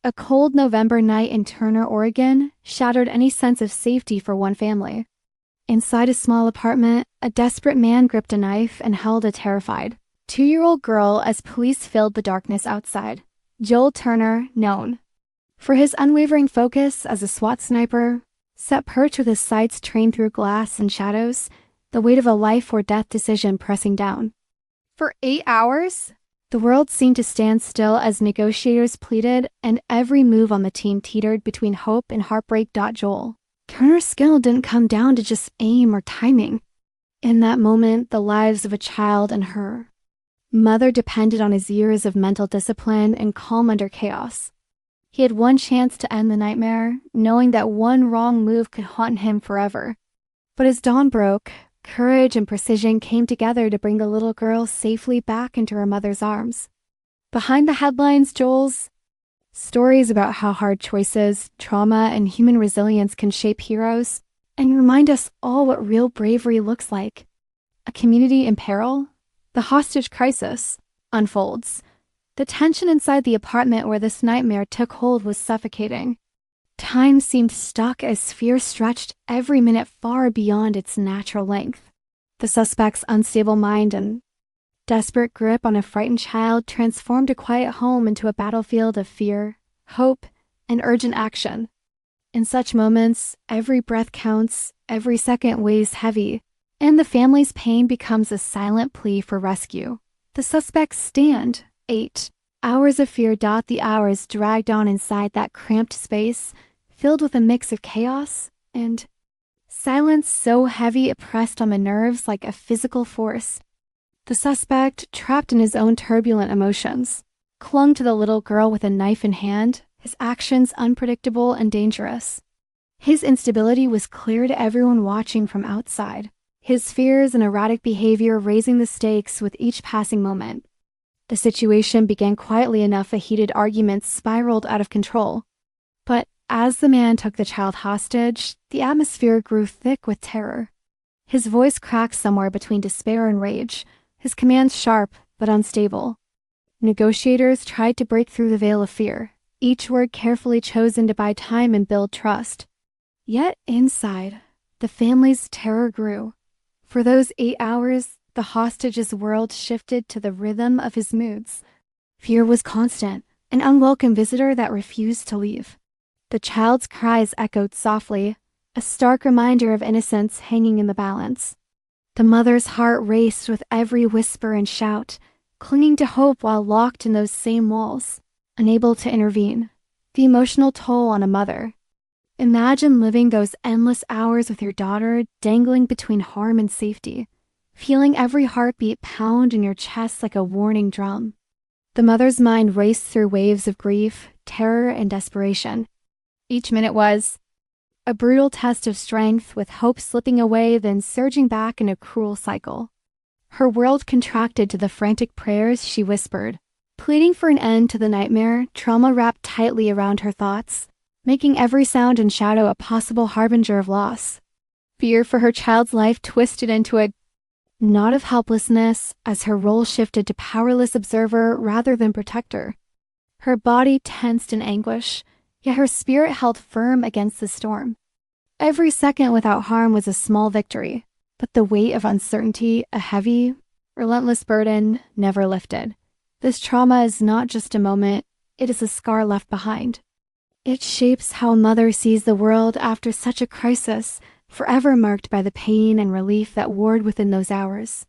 A cold November night in Turner, Oregon, shattered any sense of safety for one family. Inside a small apartment, a desperate man gripped a knife and held a terrified 2-year-old girl as police filled the darkness outside. Joel Turner, known for his unwavering focus as a SWAT sniper, sat perched with his sights trained through glass and shadows, the weight of a life or death decision pressing down. For 8 hours, the world seemed to stand still as negotiators pleaded, and every move on the team teetered between hope and heartbreak. Joel Turner's skill didn't come down to just aim or timing. In that moment, the lives of a child and her mother depended on his years of mental discipline and calm under chaos. He had one chance to end the nightmare, knowing that one wrong move could haunt him forever. But as dawn broke, courage and precision came together to bring the little girl safely back into her mother's arms. Behind the headlines, Joel's stories about how hard choices, trauma, and human resilience can shape heroes and remind us all what real bravery looks like. A community in peril? The hostage crisis unfolds. The tension inside the apartment where this nightmare took hold was suffocating. Time seemed stuck as fear stretched every minute far beyond its natural length. The suspect's unstable mind and desperate grip on a frightened child transformed a quiet home into a battlefield of fear, hope, and urgent action. In such moments, every breath counts, every second weighs heavy, and the family's pain becomes a silent plea for rescue. The suspects stand. 8 hours of fear dot the hours dragged on inside that cramped space, filled with a mix of chaos and silence so heavy it pressed on the nerves like a physical force. The suspect, trapped in his own turbulent emotions, clung to the little girl with a knife in hand, his actions unpredictable and dangerous. His instability was clear to everyone watching from outside, his fears and erratic behavior raising the stakes with each passing moment. The situation began quietly enough that heated arguments spiraled out of control. But as the man took the child hostage, the atmosphere grew thick with terror. His voice cracked somewhere between despair and rage, his commands sharp but unstable. Negotiators tried to break through the veil of fear, each word carefully chosen to buy time and build trust. Yet inside, the family's terror grew. For those 8 hours, the hostage's world shifted to the rhythm of his moods. Fear was constant, an unwelcome visitor that refused to leave. The child's cries echoed softly, a stark reminder of innocence hanging in the balance. The mother's heart raced with every whisper and shout, clinging to hope while locked in those same walls, unable to intervene. The emotional toll on a mother. Imagine living those endless hours with your daughter dangling between harm and safety, feeling every heartbeat pound in your chest like a warning drum. The mother's mind raced through waves of grief, terror, and desperation. Each minute was a brutal test of strength, with hope slipping away then surging back in a cruel cycle. Her world contracted to the frantic prayers she whispered, pleading for an end to the nightmare. Trauma wrapped tightly around her thoughts, making every sound and shadow a possible harbinger of loss. Fear for her child's life twisted into a knot of helplessness as her role shifted to powerless observer rather than protector. Her body tensed in anguish, yet her spirit held firm against the storm. Every second without harm was a small victory, but the weight of uncertainty, a heavy, relentless burden, never lifted. This trauma is not just a moment, it is a scar left behind. It shapes how a mother sees the world after such a crisis, forever marked by the pain and relief that warred within those hours.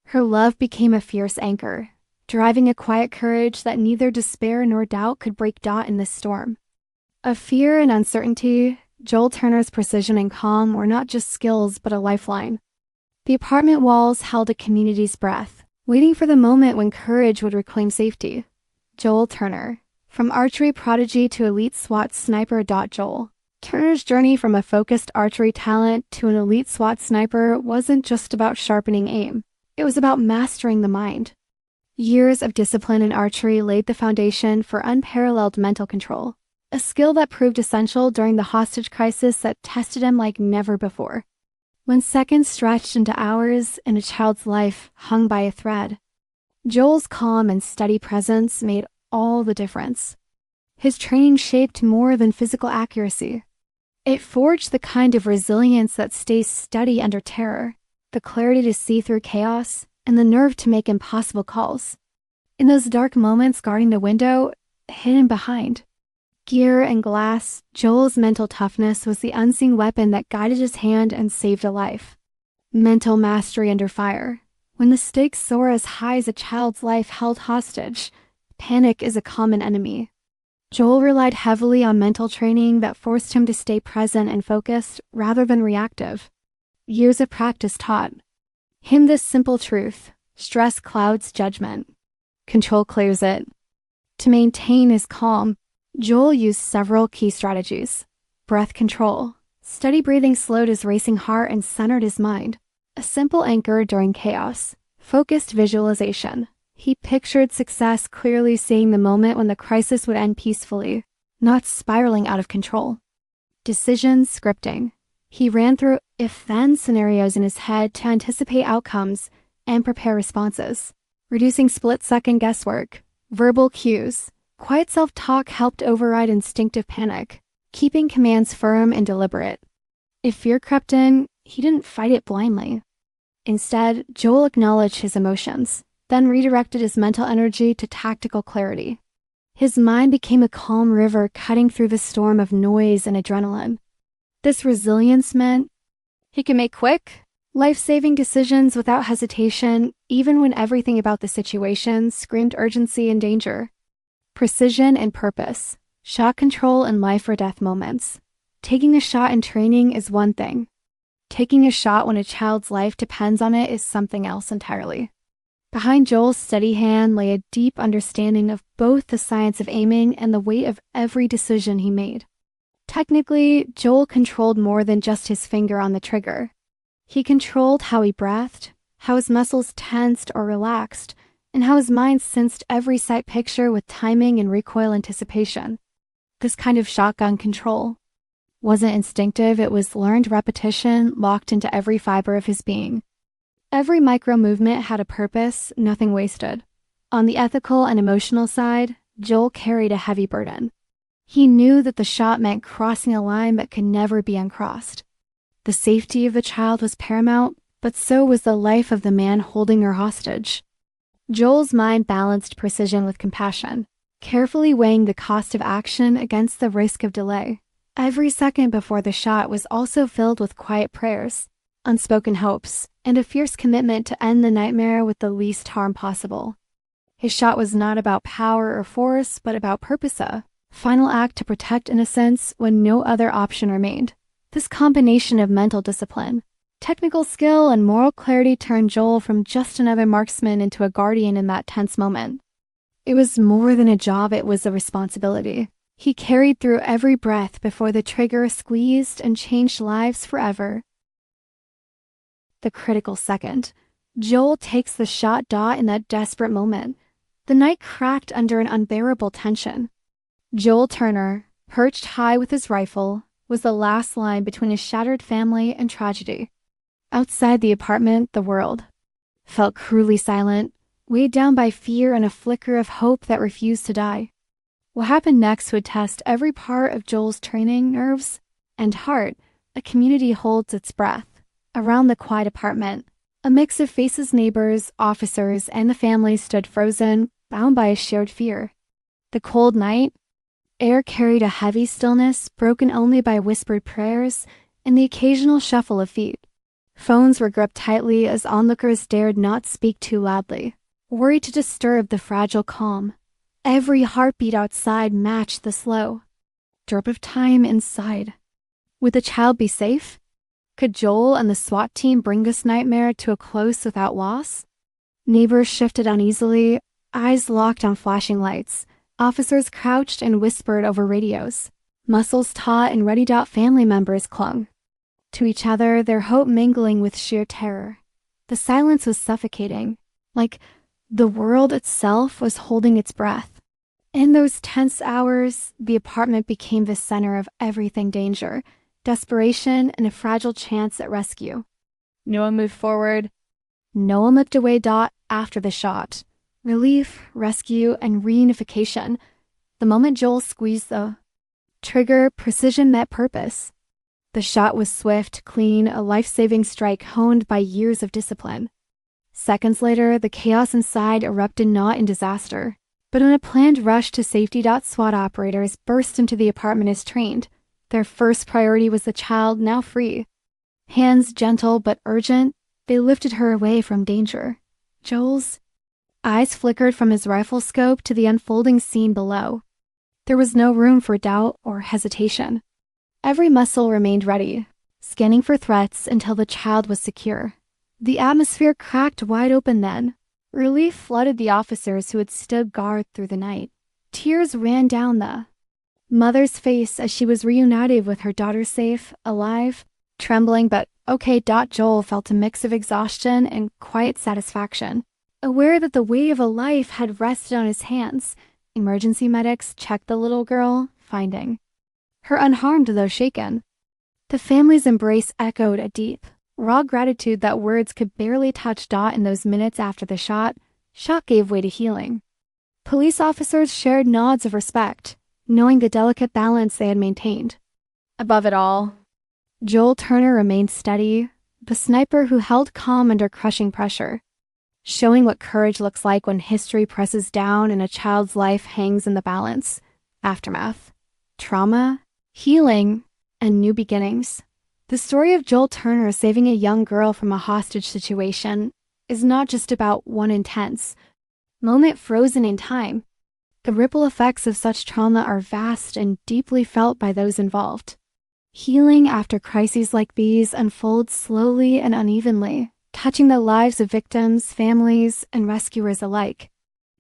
Her love became a fierce anchor, driving a quiet courage that neither despair nor doubt could break. In this storm of fear and uncertainty, Joel Turner's precision and calm were not just skills but a lifeline. The apartment walls held a community's breath, waiting for the moment when courage would reclaim safety. Joel Turner, from archery prodigy to elite SWAT sniper. Joel Turner's journey from a focused archery talent to an elite SWAT sniper wasn't just about sharpening aim. It was about mastering the mind. Years of discipline in archery laid the foundation for unparalleled mental control, a skill that proved essential during the hostage crisis that tested him like never before. When seconds stretched into hours and a child's life hung by a thread, Joel's calm and steady presence made all the difference. His training shaped more than physical accuracy. It forged the kind of resilience that stays steady under terror, the clarity to see through chaos, and the nerve to make impossible calls. In those dark moments guarding the window, hidden behind gear and glass, Joel's mental toughness was the unseen weapon that guided his hand and saved a life. Mental mastery under fire. When the stakes soar as high as a child's life held hostage, panic is a common enemy. Joel relied heavily on mental training that forced him to stay present and focused rather than reactive. Years of practice taught him this simple truth: stress clouds judgment. Control clears it. To maintain his calm, Joel used several key strategies. Breath control. Steady breathing slowed his racing heart and centered his mind. A simple anchor during chaos. Focused visualization. He pictured success, clearly seeing the moment when the crisis would end peacefully, not spiraling out of control. Decision scripting. He ran through if-then scenarios in his head to anticipate outcomes and prepare responses, reducing split-second guesswork. Verbal cues. Quiet self-talk helped override instinctive panic, keeping commands firm and deliberate. If fear crept in, he didn't fight it blindly. Instead, Joel acknowledged his emotions, then redirected his mental energy to tactical clarity. His mind became a calm river cutting through the storm of noise and adrenaline. This resilience meant he could make quick, life-saving decisions without hesitation, even when everything about the situation screamed urgency and danger. Precision and purpose. Shot control in life or death moments. Taking a shot in training is one thing. Taking a shot when a child's life depends on it is something else entirely. Behind Joel's steady hand lay a deep understanding of both the science of aiming and the weight of every decision he made. Technically, Joel controlled more than just his finger on the trigger. He controlled how he breathed, how his muscles tensed or relaxed, and how his mind sensed every sight picture with timing and recoil anticipation. This kind of shotgun control wasn't instinctive, it was learned repetition locked into every fiber of his being. Every micro movement had a purpose, nothing wasted. On the ethical and emotional side, Joel carried a heavy burden. He knew that the shot meant crossing a line that could never be uncrossed. The safety of the child was paramount, but so was the life of the man holding her hostage. Joel's mind balanced precision with compassion, carefully weighing the cost of action against the risk of delay. Every second before the shot was also filled with quiet prayers, unspoken hopes, and a fierce commitment to end the nightmare with the least harm possible. His shot was not about power or force, but about purpose, a final act to protect innocence when no other option remained. This combination of mental discipline, technical skill, and moral clarity turned Joel from just another marksman into a guardian in that tense moment. It was more than a job, it was a responsibility. He carried through every breath before the trigger squeezed and changed lives forever. The critical second. Joel takes the shot dot in that desperate moment. The night cracked under an unbearable tension. Joel Turner, perched high with his rifle, was the last line between his shattered family and tragedy. Outside the apartment, the world felt cruelly silent, weighed down by fear and a flicker of hope that refused to die. What happened next would test every part of Joel's training, nerves, and heart. A community holds its breath. Around the quiet apartment, a mix of faces, neighbors, officers, and the family stood frozen, bound by a shared fear. The cold night air carried a heavy stillness, broken only by whispered prayers and the occasional shuffle of feet. Phones were gripped tightly as onlookers dared not speak too loudly, worried to disturb the fragile calm. Every heartbeat outside matched the slow drip of time inside. Would the child be safe? Could Joel and the SWAT team bring this nightmare to a close without loss? Neighbors shifted uneasily, eyes locked on flashing lights. Officers crouched and whispered over radios. Muscles taut and ready dot family members clung to each other, their hope mingling with sheer terror. The silence was suffocating, like the world itself was holding its breath. In those tense hours, the apartment became the center of everything: danger, desperation, and a fragile chance at rescue. No one moved forward. No one looked away after the shot. Relief, rescue, and reunification. The moment Joel squeezed the trigger, precision met purpose. The shot was swift, clean, a life-saving strike honed by years of discipline. Seconds later, the chaos inside erupted not in disaster, but in a planned rush to safety. SWAT operators burst into the apartment as trained. Their first priority was the child, now free. Hands gentle but urgent, they lifted her away from danger. Joel's eyes flickered from his rifle scope to the unfolding scene below. There was no room for doubt or hesitation. Every muscle remained ready, scanning for threats until the child was secure. The atmosphere cracked wide open then. Relief flooded the officers who had stood guard through the night. Tears ran down the mother's face as she was reunited with her daughter, safe, alive, trembling but okay. Joel felt a mix of exhaustion and quiet satisfaction, aware that the weight of a life had rested on his hands. Emergency medics checked the little girl, finding her unharmed though shaken. The family's embrace echoed a deep, raw gratitude that words could barely touch. In those minutes after the shock gave way to healing. Police officers shared nods of respect, knowing the delicate balance they had maintained. Above it all, Joel Turner remained steady, the sniper who held calm under crushing pressure, showing what courage looks like when history presses down and a child's life hangs in the balance. Aftermath, trauma, healing, and new beginnings. The story of Joel Turner saving a young girl from a hostage situation is not just about one intense moment frozen in time. The ripple effects of such trauma are vast and deeply felt by those involved. Healing after crises like these unfolds slowly and unevenly, touching the lives of victims, families, and rescuers alike.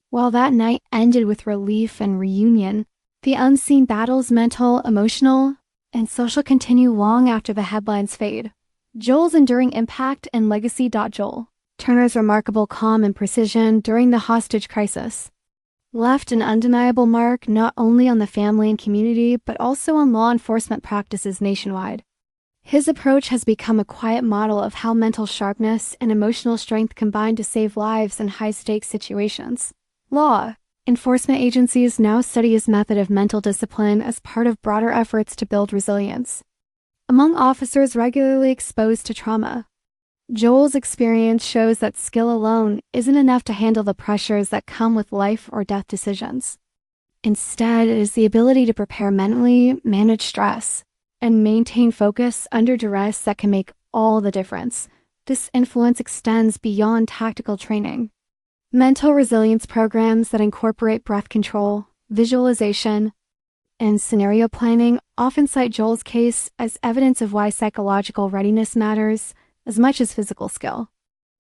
While that night ended with relief and reunion, the unseen battles, mental, emotional, and social, continue long after the headlines fade. Joel's enduring impact and legacy. Joel Turner's remarkable calm and precision during the hostage crisis left an undeniable mark not only on the family and community, but also on law enforcement practices nationwide. His approach has become a quiet model of how mental sharpness and emotional strength combine to save lives in high-stakes situations. Law enforcement agencies now study his method of mental discipline as part of broader efforts to build resilience among officers regularly exposed to trauma. Joel's experience shows that skill alone isn't enough to handle the pressures that come with life or death decisions. Instead, it is the ability to prepare mentally, manage stress, and maintain focus under duress that can make all the difference. This influence extends beyond tactical training. Mental resilience programs that incorporate breath control, visualization, and scenario planning often cite Joel's case as evidence of why psychological readiness matters as much as physical skill.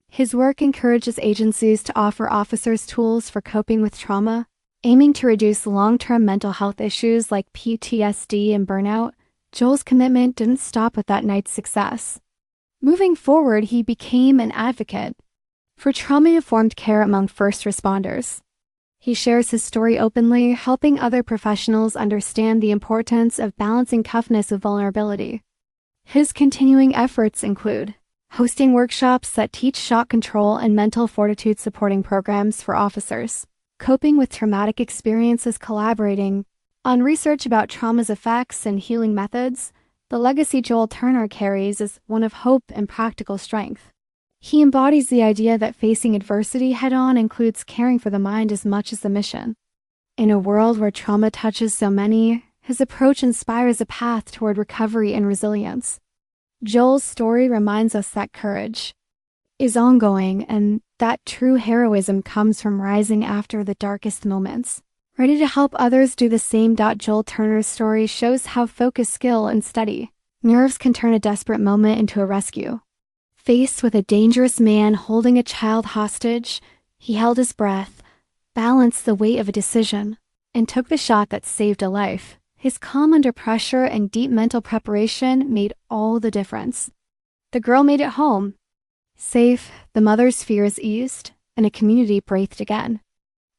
His work encourages agencies to offer officers tools for coping with trauma, aiming to reduce long-term mental health issues like PTSD and burnout. Joel's commitment didn't stop with that night's success. Moving forward, he became an advocate for trauma-informed care among first responders. He shares his story openly, helping other professionals understand the importance of balancing toughness with vulnerability. His continuing efforts include hosting workshops that teach shock control and mental fortitude, supporting programs for officers coping with traumatic experiences, collaborating on research about trauma's effects and healing methods. The legacy Joel Turner carries is one of hope and practical strength. He embodies the idea that facing adversity head-on includes caring for the mind as much as the mission. In a world where trauma touches so many, his approach inspires a path toward recovery and resilience. Joel's story reminds us that courage is ongoing and that true heroism comes from rising after the darkest moments, ready to help others do the same. Joel Turner's story shows how focus, skill, and steady nerves can turn a desperate moment into a rescue. Faced with a dangerous man holding a child hostage, he held his breath, balanced the weight of a decision, and took the shot that saved a life. His calm under pressure and deep mental preparation made all the difference. The girl made it home, safe, the mother's fears eased, and a community breathed again.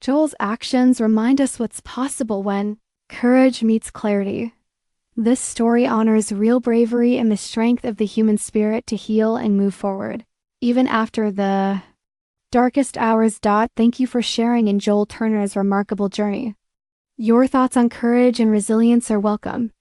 Joel's actions remind us what's possible when courage meets clarity. This story honors real bravery and the strength of the human spirit to heal and move forward, even after the darkest hours. Thank you for sharing in Joel Turner's remarkable journey. Your thoughts on courage and resilience are welcome.